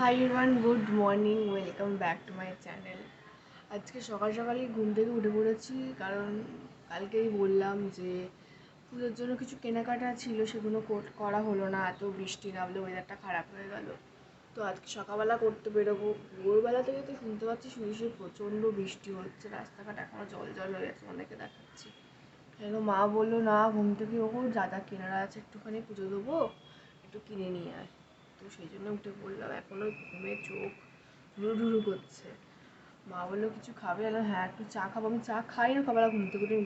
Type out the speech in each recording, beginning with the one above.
Hi everyone, good morning, welcome back to my channel. আজকে সকাল সকালই ঘুম থেকে উঠে পড়েছি, কারণ কালকেই বললাম যে পুজোর জন্য কিছু কেনাকাটা ছিল, সেগুলো করা হলো না, এত বৃষ্টি নামলে ওয়েদারটা খারাপ হয়ে গেল। তো আজকে সকালবেলা করতে বেরোবো। ভোরবেলা থেকে তো শুনতে পাচ্ছি শুয়ে প্রচণ্ড বৃষ্টি হচ্ছে, রাস্তাঘাট এখনও জল জল হয়ে গেছে, অনেকে দেখাচ্ছি। কেন মা বললো না, ঘুম থেকে ওকে যা যা কেনার আছে একটুখানি পুজো দেবো, একটু কিনে নিয়ে আয়। তো সেই জন্য উঠে পড়লাম, এখনও ঘুমে চোখ ঢুরু করছে। মা বললো কিছু খাবে? না, হ্যাঁ একটু চা খাবো। আমি চা খাই না সকালবেলা ঘুম থেকে উঠে,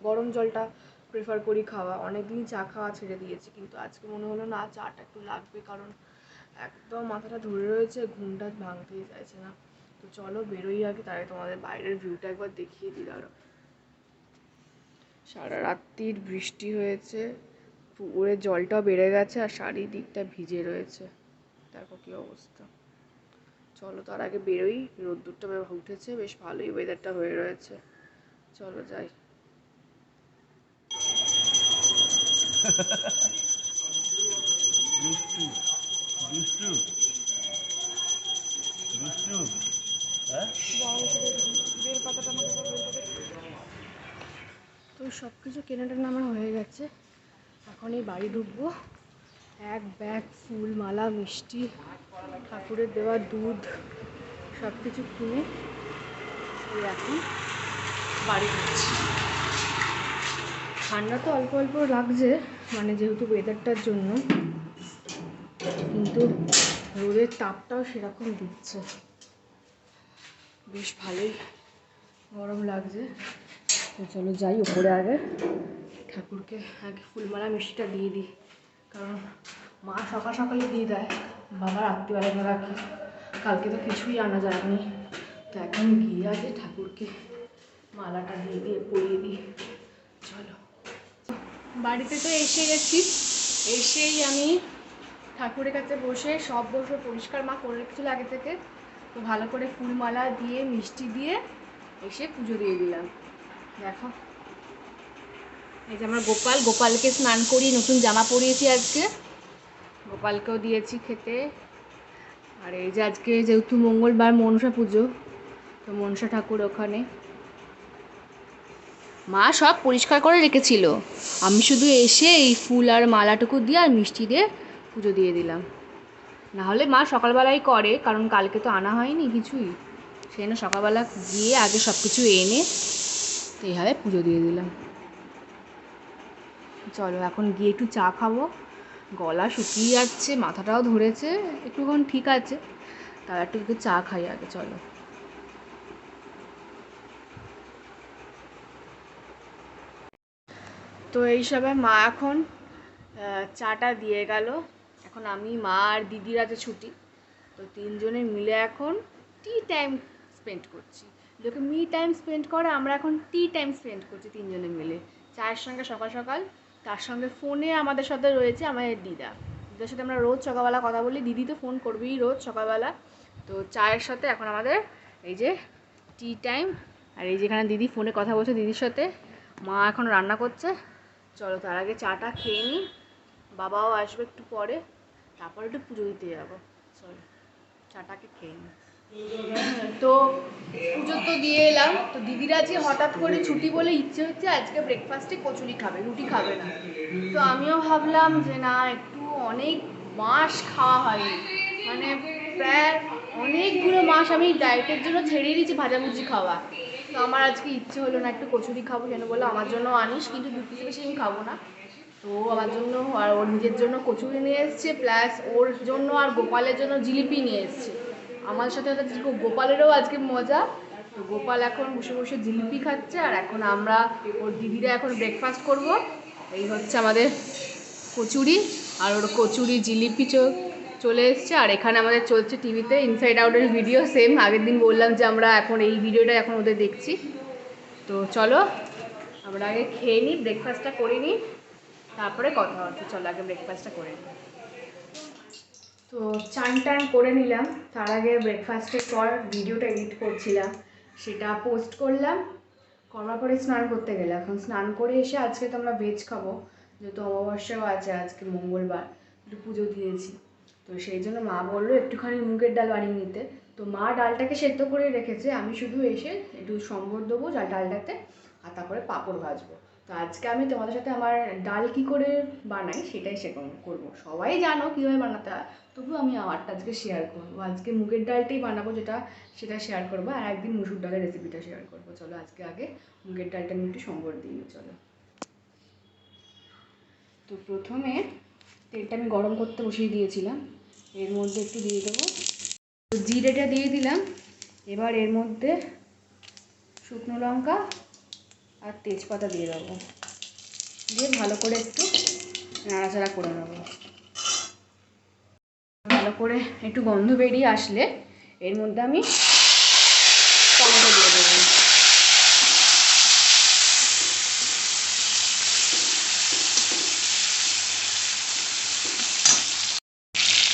গরম জলটা প্রেফার করি খাওয়া। অনেকদিনই চা খাওয়া ছেড়ে দিয়েছি, কিন্তু আজকে মনে হলো না, চাটা একটু লাগবে, কারণ একদম মাথাটা ধরে রয়েছে, ঘুমটা ভাঙতেই চাইছে না। তো চলো বেরোই আগে, তাই তোমাদের বাইরের ভিউটা একবার দেখিয়ে দিই। দাঁড়ো, সারা রাত্রির বৃষ্টি হয়েছে, পুকুরের জলটাও বেড়ে গেছে আর চারিদিকটা ভিজে রয়েছে, দেখো কি অবস্থা। চলো তার আগে বেরোই, রোদ্দুরটা উঠেছে, বেশ ভালোই ওয়েদারটা হয়ে রয়েছে, চলো যাই। তো সব কিছু কেনাটেনা আমার হয়ে গেছে, এখন এই বাড়ি ঢুকবো। এক ব্যাগ ফুল, মালা, মিষ্টি, ঠাকুরের দেওয়া দুধ সব কিছু কিনে এই এখন বাড়ি ঢুকছি। ঠান্ডা তো অল্প অল্প লাগছে, মানে যেহেতু ওয়েদারটার জন্য, কিন্তু রোদের তাপটাও সেরকম দিচ্ছে, বেশ ভালোই গরম লাগছে। তো চলো যাই উপরে, আগে ঠাকুরকে আগে ফুলমালা মিষ্টিটা দিয়ে দিই, কারণ মা সকাল সকালে দিয়ে দেয়, বাবা রাত্রিবেলা রাখি, কালকে তো কিছুই আনা যায়নি। তো এখন গিয়ে আগে ঠাকুরকে মালাটা দিয়ে পরিয়ে দিই। চলো, বাড়িতে তো এসে গেছি, এসেই আমি ঠাকুরের কাছে বসে পরিষ্কার মা করে রেখেছিলো আগে থেকে, তো ভালো করে ফুলমালা দিয়ে মিষ্টি দিয়ে এসে পুজো দিয়ে দিলাম। দেখো, এই যে আমার গোপালকে স্নান করিয়ে নতুন জামা পরিয়েছি আজকে, গোপালকেও দিয়েছি খেতে। আর এই যে আজকে যেহেতু মঙ্গলবার মনসা পুজো, তো মনসা ঠাকুর ওখানে, মা সব পরিষ্কার করে রেখেছিল, আমি শুধু এসে এই ফুল আর মালাটুকু দিয়ে আর মিষ্টি দিয়ে পুজো দিয়ে দিলাম। নাহলে মা সকালবেলাই করে, কারণ কালকে তো আনা হয়নি কিছুই, সেই জন্য সকালবেলা গিয়ে আগে সব কিছু এনে তো এইভাবে পুজো দিয়ে দিলাম। চলো এখন গিয়ে একটু চা খাবো, গলা শুকিয়ে যাচ্ছে, মাথাটাও ধরেছে, একটুক্ষণ ঠিক আছে, তার একটু চা খাই আগে। চলো, তো এইসবে মা এখন চাটা দিয়ে গেল। এখন আমি, মা আর দিদির আছে ছুটি, তো তিনজনে মিলে এখন টি টাইম স্পেন্ড করছি। লোকে মি টাইম স্পেন্ড করে, আমরা এখন টি টাইম স্পেন্ড করছি তিনজনে মিলে চায়ের সঙ্গে সকাল সকাল। তার সঙ্গে ফোনে আমাদের সাথে রয়েছে আমাদের দিদার সাথে আমরা রোজ সকালবেলা কথা বলি, দিদি তো ফোন করবেই রোজ সকালবেলা। তো চায়ের সাথে এখন আমাদের এই যে টি টাইম, আর এই যেখানে দিদি ফোনে কথা বলছে দিদির সাথে, মা এখন রান্না করছে। চলো তার আগে চাটা খেয়ে নিই, বাবাও আসবে একটু পরে, তারপরে একটু পুজো দিতে যাবো। চলো চাটাকে খেয়ে নিই। তো পুজো তো দিয়ে এলাম, তো দিদির আজকে হঠাৎ করে ছুটি বলে ইচ্ছে হচ্ছে আজকে ব্রেকফাস্টে কচুরি খাবে, রুটি খাবে না। তো আমিও ভাবলাম যে না, একটু অনেক মাস খাওয়া হয়নি, মানে প্রায় অনেকগুলো মাস আমি ডায়েটের জন্য ছেড়েই দিয়েছি ভাজাভুজি খাওয়া। তো আমার আজকে ইচ্ছে হলো না, একটু কচুরি খাবো, কেন বললো আমার জন্য আনিস, কিন্তু 2 পিস বেশি আমি খাবো না। তো আমার জন্য আর ওর নিজের জন্য কচুরি নিয়ে এসছে, প্লাস ওর জন্য আর গোপালের জন্য জিলিপি নিয়ে এসছে। আমার সাথে গোপালেরও আজকে মজা, তো গোপাল এখন বসে বসে জিলিপি খাচ্ছে, আর এখন আমরা ওর দিদিরা এখন ব্রেকফাস্ট করব। এই হচ্ছে আমাদের কচুরি, আর ওর কচুরি জিলিপি চলে এসছে, আর এখানে আমাদের চলছে টিভিতে ইনসাইড আউটের ভিডিও, সেম আগের দিন বললাম যে আমরা এখন এই ভিডিওটা এখন ওদের দেখছি। তো চলো আমরা আগে খেয়ে নিই, ব্রেকফাস্টটা করে নিই, তারপরে কথা হচ্ছে। চলো আগে ব্রেকফাস্টটা করে নিই। তো চান টান করে নিলাম, তার আগে ব্রেকফাস্টের পর ভিডিওটা এডিট করছিলাম, সেটা পোস্ট করলাম, করার পরে স্নান করতে গেলাম। এখন স্নান করে এসে আজকে তো আমরা ভেজ খাবো, যেহেতু অমাবস্যাও আছে, আজকে মঙ্গলবার, একটু পুজো দিয়েছি। তো সেই জন্য মা বললো একটুখানি মুগের ডাল বানিয়ে নিতে। তো মা ডালটাকে সেদ্ধ করে রেখেছে, আমি শুধু এসে একটু সম্বর দেবো ডালটাতে, আর তারপরে পাঁপড় ভাজবো। তো আজকে আমি তোমাদের সাথে আমার ডাল কী করে বানাই সেটাই করবো। সবাই জানো কীভাবে বানাতে হয়, তবু আমি আমারটা আজকে শেয়ার করবো। আজকে মুগের ডালটাই বানাবো সেটা শেয়ার করবো, আর একদিন মুসুর ডালের রেসিপিটা শেয়ার করবো। চলো আজকে আগে মুগের ডালটা নিয়ে একটু সম্বর দিই। চলো, তো প্রথমে তেলটা আমি গরম করতে বসিয়ে দিয়েছিলাম, এর মধ্যে একটু দিয়ে দেবো জিরেটা দিয়ে দিলাম। এবার এর মধ্যে শুকনো লঙ্কা আর তেজপাতা দিয়ে দেবো, দিয়ে ভালো করে একটু নাড়াচাড়া করে নেব। ভালো করে একটু গন্ধ বেরিয়ে আসলে এর মধ্যে আমি টমেটো দিয়ে দেবো।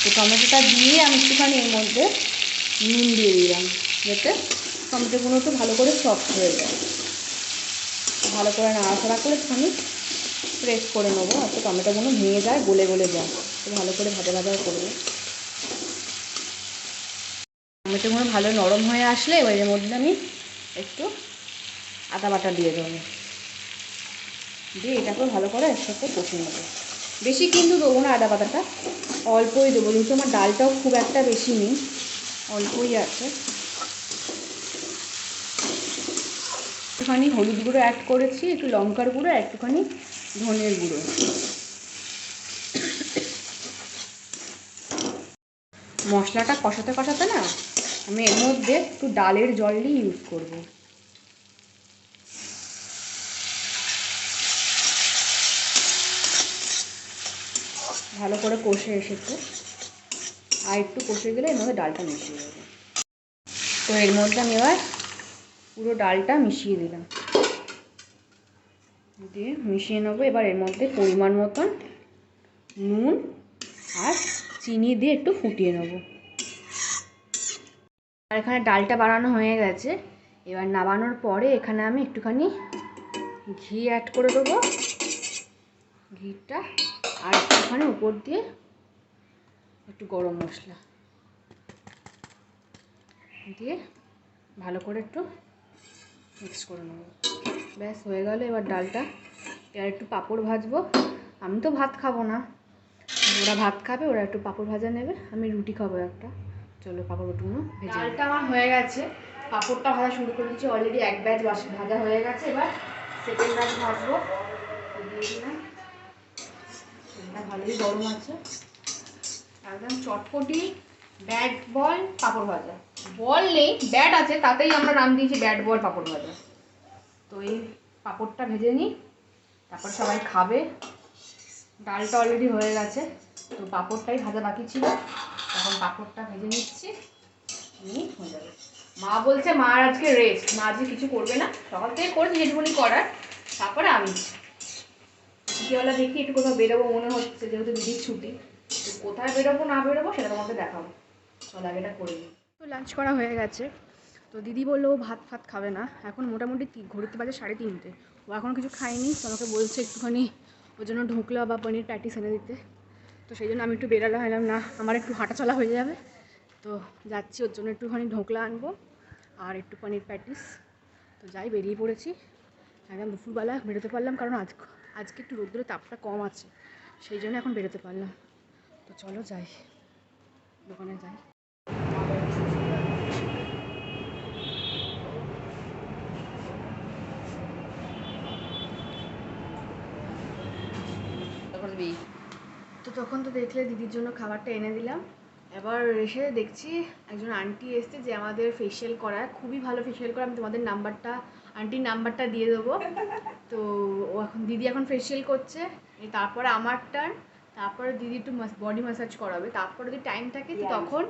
তো টমেটোটা দিয়ে আমি একটুখানি এর মধ্যে নুন দিয়ে দিলাম, যাতে টমেটোগুলো একটু ভালো করে সফট হয়ে যায়। ভালো করে নাড়াচাড়া করে একটুখানি প্রেস করে নেবো, যাতে টমেটোগুলো ভেঙে যায়, গলে গলে যায়। তো ভালো করে ভাজা ভাজা করবো। টমেটোগুলো ভালো নরম হয়ে আসলে এবার এর মধ্যে আমি একটু আদা বাটা দিয়ে দেবো, দিয়ে এটাকে ভালো করে এর সাথে কষে নেবো। বেশি কিন্তু দেবো না আদা বাটাটা, অল্পই দেবো, যেহেতু আমার ডালটাও খুব একটা বেশি নেই, অল্পই আছে। একটুখানি হলুদ গুঁড়ো অ্যাড করেছি, একটু লঙ্কার গুঁড়ো, একটুখানি ধনের গুঁড়ো। মশলাটা কষাতে কষাতে না আমি এর মধ্যে একটু ডালের জলই ইউজ করব। ভালো করে কষে এসেছে, আর একটু কষে গেলে এর মধ্যে ডালটা মিশিয়ে দেবো। তো এর মধ্যে আমি এবার পুরো ডালটা মিশিয়ে দিলাম, দিয়ে মিশিয়ে নেবো। এবার এর মধ্যে পরিমাণ মতন নুন আর চিনি দিয়ে একটু ফুটিয়ে নেবো। আর এখানে ডালটা বানানো হয়ে গেছে। এবার নামানোর পরে এখানে আমি একটুখানি ঘি অ্যাড করে দেবো, ঘিটা, আর একটুখানি উপর দিয়ে একটু গরম মশলা দিয়ে ভালো করে একটু মিক্স করে নেবো। ব্যাস হয়ে গেল এবার ডালটা। এবার একটু পাঁপড় ভাজবো। আমি তো ভাত খাবো না, ওরা ভাত খাবে, ওরা একটু পাঁপড় ভাজা নেবে, আমি রুটি খাবো একটা। চলো পাঁপড়গুলো ভেজে। ডালটা আমার হয়ে গেছে, পাঁপড়টা ভাজা শুরু করে দিচ্ছি। অলরেডি এক ব্যাচ ভাজা হয়ে গেছে, এবার সেকেন্ড ব্যাচ ভাজবো। দিয়ে দিলাম, এটা ভালোই গরম আছে, একদম চটপটি ব্যাট বল পাঁপড় ভাজা। বল নেই, ব্যাট আছে, তাতেই আমরা নাম দিয়েছি ব্যাট বল পাঁপড় ভাজা। তো এই পাঁপড়টা ভেজে নিই, তারপর সবাই খাবে। ডালটা অলরেডি হয়ে গেছে, তো পাঁপড়টাই ভাজা বাকি ছিল, এখন পাঁপড়টা ভেজে নিচ্ছি, হয়ে যাবে। মা বলছে মার আজকে রেস্ট, মা আজকে কিছু করবে না, সকাল থেকে করছে যেটুকুনি করার। তারপরে আমি বিকেলবেলা দেখি একটু কোথাও বেরোবো মনে হচ্ছে, যেহেতু দিদির ছুটি। তো কোথায় বেরোবো না বেরোবো সেটা তোমাকে দেখাবো। চল আগে এটা করে নিই। তো লাঞ্চ করা হয়ে গেছে। তো দিদি বললো ভাত ফাত খাবে না, এখন মোটামুটি ঘড়িতে বাজে 3:30। ও এখন কিছু খায়নি, তো আমাকে বলছে একটুখানি ওর জন্য ঢোকলা বা পনির প্যাটিস এনে দিতে। তো সেই জন্য আমি একটু বেরোলে হলাম না, আমার একটু হাঁটা চলা হয়ে যাবে। তো যাচ্ছি, ওর জন্য একটুখানি ঢোকলা আনবো আর একটু পনির প্যাটিস। তো যাই, বেরিয়ে পড়েছি। একদম দুপুরবেলা বেরোতে পারলাম, কারণ আজকে একটু রোদ্দুরের তাপটা কম আছে, সেই জন্য এখন বেরোতে পারলাম। তো চলো যাই, দোকানে যাই। তো তখন তো দেখলে দিদির জন্য খাবারটা এনে দিলাম। এবার এসে দেখছি একজন আন্টি এসছে যে আমাদের ফেশিয়াল করায়, খুবই ভালো ফেশিয়াল করে। আমি তোমাদের আন্টির নাম্বারটা দিয়ে দেবো। তো ও এখন দিদি এখন ফেশিয়াল করছে, তারপরে আমার টার্ন, তারপরে দিদি একটু বডি ম্যাসাজ করাবে, তারপরে যদি টাইম থাকে তো তখন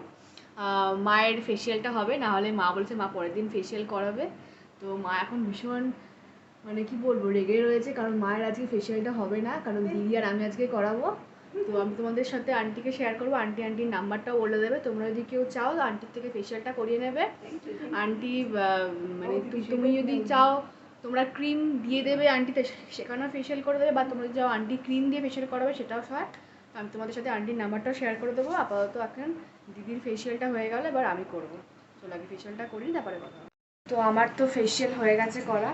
মায়ের ফেশিয়ালটা হবে। নাহলে মা বলছে মা পরের দিন ফেশিয়াল করাবে। তো মা এখন ভীষণ মানে কি বলবো রেগে রয়েছে, কারণ মায়ের আজকে ফেশিয়ালটা হবে না, কারণ দিদি আর আমি আজকে করাবো। তো আমি তোমাদের সাথে আন্টিকে শেয়ার করবো, আন্টির নাম্বারটাও বলে দেবে। তোমরা যদি কেউ চাও আন্টির থেকে ফেশিয়ালটা করিয়ে নেবে। আন্টি মানে তুমি যদি চাও তোমরা ক্রিম দিয়ে দেবে আন্টিতে, সেখানেও ফেশিয়াল করে দেবে, বা তোমরা যদি চাও আন্টি ক্রিম দিয়ে ফেশিয়াল করাবে সেটাও হয়। আমি তোমাদের সাথে আন্টির নাম্বারটাও শেয়ার করে দেবো। আপাতত এখন দিদির ফেসিয়ালটা হয়ে গেল, এবার আমি করবো। চলো আগে ফেসিয়ালটা করি, তারপরে কথা হবে। তো আমার তো ফেসিয়াল হয়ে গেছে করা,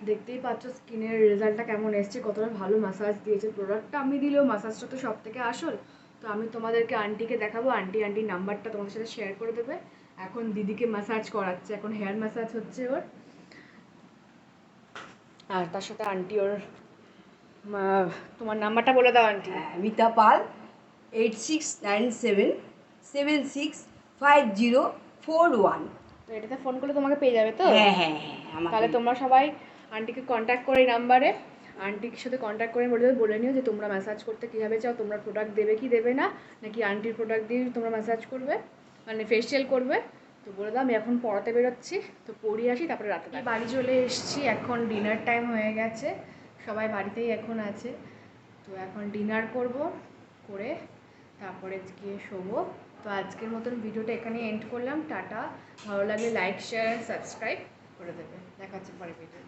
দেখতেই পাচ্ছ স্কিনের রেজাল্টটা কেমন এসছে, কতটা ভালো ম্যাসাজ দিয়েছে। প্রোডাক্টটা আমি দিলেও ম্যাসাজটা তো সব থেকে আসল। তো আমি তোমাদেরকে আন্টিকে দেখাবো, আন্টির নাম্বারটা তোমাদের সাথে শেয়ার করে দেবে। এখন দিদিকে ম্যাসাজ করাচ্ছে, এখন হেয়ার ম্যাসাজ হচ্ছে ওর, আর তার সাথে আন্টি ওর তোমার নাম্বারটা বলে দাও আন্টি। মিতা পাল 8697765041। তো এটাতে ফোন করলে তোমাকে পেয়ে যাবে তো? হ্যাঁ হ্যাঁ হ্যাঁ, তাহলে তোমরা সবাই আন্টিকে কন্ট্যাক্ট করে এই নাম্বারে, আন্টির সাথে কন্ট্যাক্ট করে বলে নিও যে তোমরা ম্যাসাজ করতে কীভাবে চাও, তোমরা প্রোডাক্ট দেবে কি দেবে না, নাকি আন্টির প্রোডাক্ট দিয়ে তোমরা ম্যাসাজ করবে, মানে ফেসিয়াল করবে। তো বলে দাও, আমি এখন পড়াতে বেরোচ্ছি, তো পড়িয়ে আসি, তারপরে রাতে বাড়ি চলে এসেছি। এখন ডিনার টাইম হয়ে গেছে, সবাই বাড়িতেই এখন আছে। তো এখন ডিনার করব, করে তারপরে গিয়ে শোবো। তো আজকের মতন ভিডিওটা এখানে এন্ড করলাম। টাটা। ভালো লাগলে লাইক শেয়ার সাবস্ক্রাইব করে দেবে। দেখা হচ্ছে পরের ভিডিও।